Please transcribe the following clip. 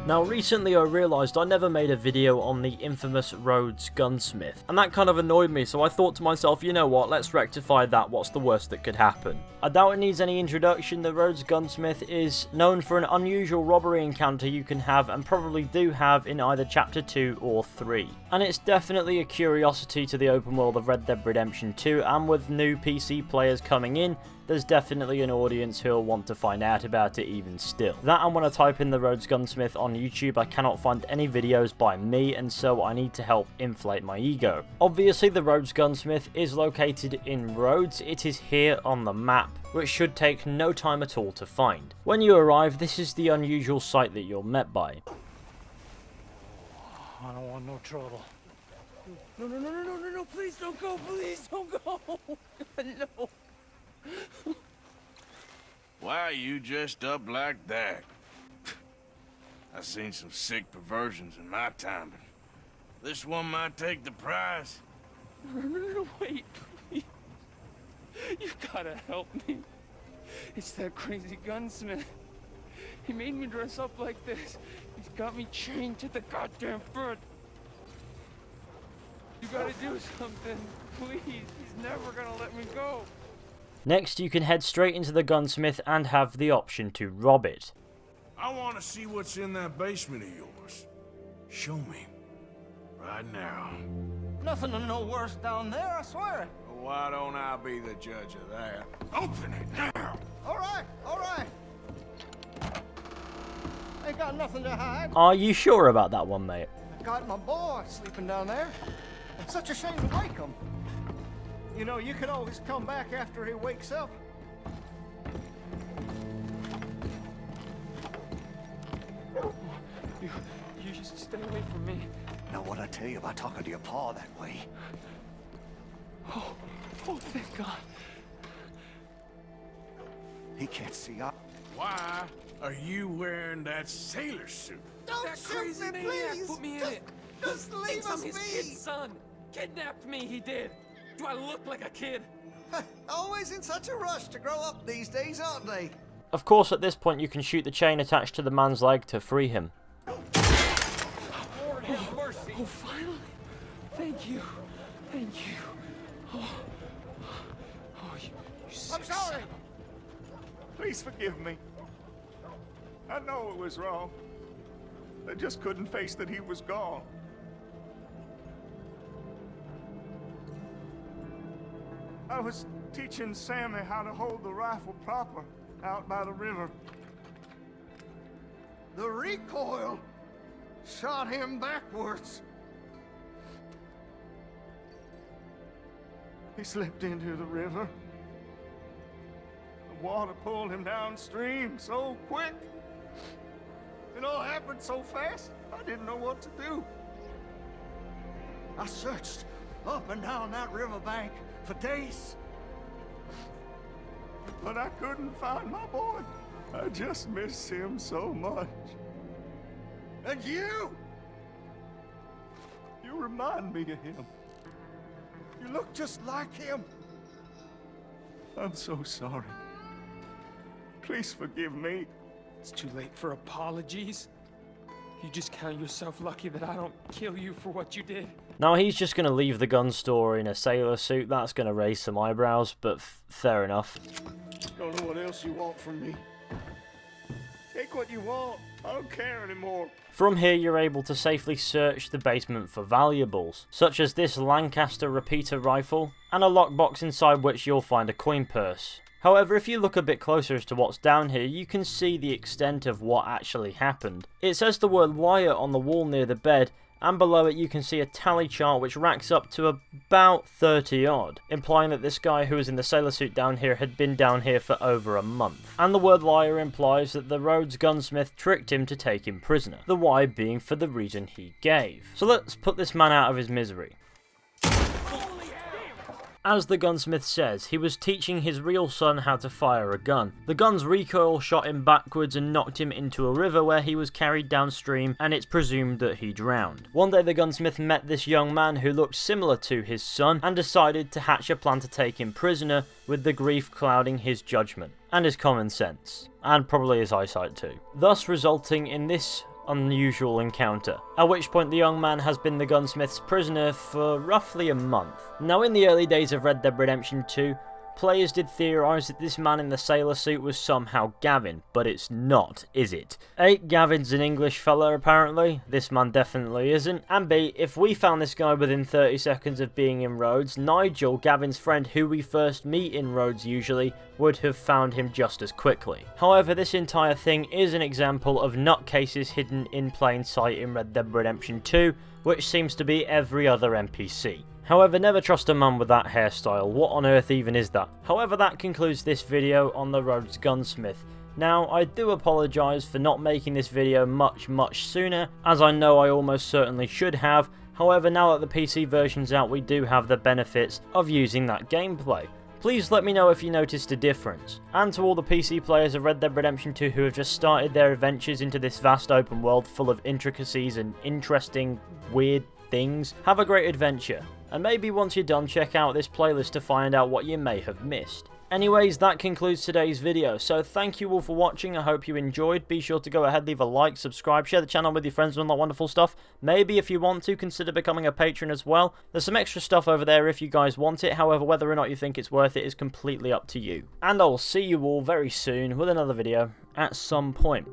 Now recently I realised I never made a video on the infamous Rhodes Gunsmith, and that kind of annoyed me, so I thought to myself, you know what, let's rectify that, what's the worst that could happen? I doubt it needs any introduction. The Rhodes Gunsmith is known for an unusual robbery encounter you can have, and probably do have, in either Chapter 2 or 3. And it's definitely a curiosity to the open world of Red Dead Redemption 2, and with new PC players coming in, there's definitely an audience who'll want to find out about it even still. That, and when I type in the Rhodes Gunsmith on YouTube, I cannot find any videos by me, and so I need to help inflate my ego. Obviously, the Rhodes Gunsmith is located in Rhodes. It is here on the map, which should take no time at all to find. When you arrive, this is the unusual sight that you're met by. I don't want no trouble. No, please don't go, no. Why are you dressed up like that? I've seen some sick perversions in my time, but this one might take the prize. No, wait, please. You've gotta help me. It's that crazy gunsmith. He made me dress up like this. He's got me chained to the goddamn foot. You gotta do something, please. He's never gonna let me go. Next, you can head straight into the gunsmith and have the option to rob it. I want to see what's in that basement of yours. Show me. Right now. Nothing to no worse down there, I swear. Well, why don't I be the judge of that? Open it now! All right. Ain't got nothing to hide. Are you sure about that one, mate? I got my boy sleeping down there. It's such a shame to wake him. You know, you can always come back after he wakes up. You just stay away from me. Know what I tell you about talking to your pa that way? Oh, thank God. He can't see up. Why are you wearing that sailor suit? Don't That crazy maniac put me in it. Just leave Thinks I'm us his be. kid's son. Kidnapped me, he did. Do I look like a kid? Always in such a rush to grow up these days, aren't they? Of course, at this point you can shoot the chain attached to the man's leg to free him. Lord have mercy. Oh, finally. Thank you. Oh, you I'm sorry. Please forgive me. I know it was wrong. I just couldn't face that he was gone. I was teaching Sammy how to hold the rifle proper out by the river. The recoil shot him backwards. He slipped into the river. The water pulled him downstream so quick. It all happened so fast, I didn't know what to do. I searched up and down that riverbank for days. But I couldn't find my boy. I just miss him so much. And you? You remind me of him. You look just like him. I'm so sorry. Please forgive me. It's too late for apologies. You just count yourself lucky that I don't kill you for what you did. Now he's just going to leave the gun store in a sailor suit. That's going to raise some eyebrows, but fair enough. Don't know what else you want from me. Take what you want. I don't care anymore. From here you're able to safely search the basement for valuables, such as this Lancaster repeater rifle, and a lockbox inside which you'll find a coin purse. However, if you look a bit closer as to what's down here, you can see the extent of what actually happened. It says the word liar on the wall near the bed, and below it you can see a tally chart which racks up to about 30 odd, implying that this guy who was in the sailor suit down here had been down here for over a month. And the word liar implies that the Rhodes Gunsmith tricked him to take him prisoner, the why being for the reason he gave. So let's put this man out of his misery. As the gunsmith says, he was teaching his real son how to fire a gun. The gun's recoil shot him backwards and knocked him into a river where he was carried downstream, and it's presumed that he drowned. One day the gunsmith met this young man who looked similar to his son and decided to hatch a plan to take him prisoner, with the grief clouding his judgment and his common sense, and probably his eyesight too, thus resulting in this unusual encounter, at which point the young man has been the gunsmith's prisoner for roughly a month. Now, in the early days of Red Dead Redemption 2, players did theorise that this man in the sailor suit was somehow Gavin, but it's not, is it? A, Gavin's an English fella apparently, this man definitely isn't, and B, if we found this guy within 30 seconds of being in Rhodes, Nigel, Gavin's friend who we first meet in Rhodes usually, would have found him just as quickly. However, this entire thing is an example of nutcases hidden in plain sight in Red Dead Redemption 2, which seems to be every other NPC. However, never trust a man with that hairstyle, what on earth even is that? However, that concludes this video on the Rhodes Gunsmith. Now, I do apologise for not making this video much sooner, as I know I almost certainly should have. However, now that the PC version's out, we do have the benefits of using that gameplay. Please let me know if you noticed a difference. And to all the PC players of Red Dead Redemption 2 who have just started their adventures into this vast open world full of intricacies and interesting, weird things, have a great adventure. And maybe once you're done, check out this playlist to find out what you may have missed. Anyways, that concludes today's video, so thank you all for watching, I hope you enjoyed. Be sure to go ahead, leave a like, subscribe, share the channel with your friends and all that wonderful stuff. Maybe if you want to, consider becoming a patron as well. There's some extra stuff over there if you guys want it, however, whether or not you think it's worth it is completely up to you. And I'll see you all very soon with another video at some point.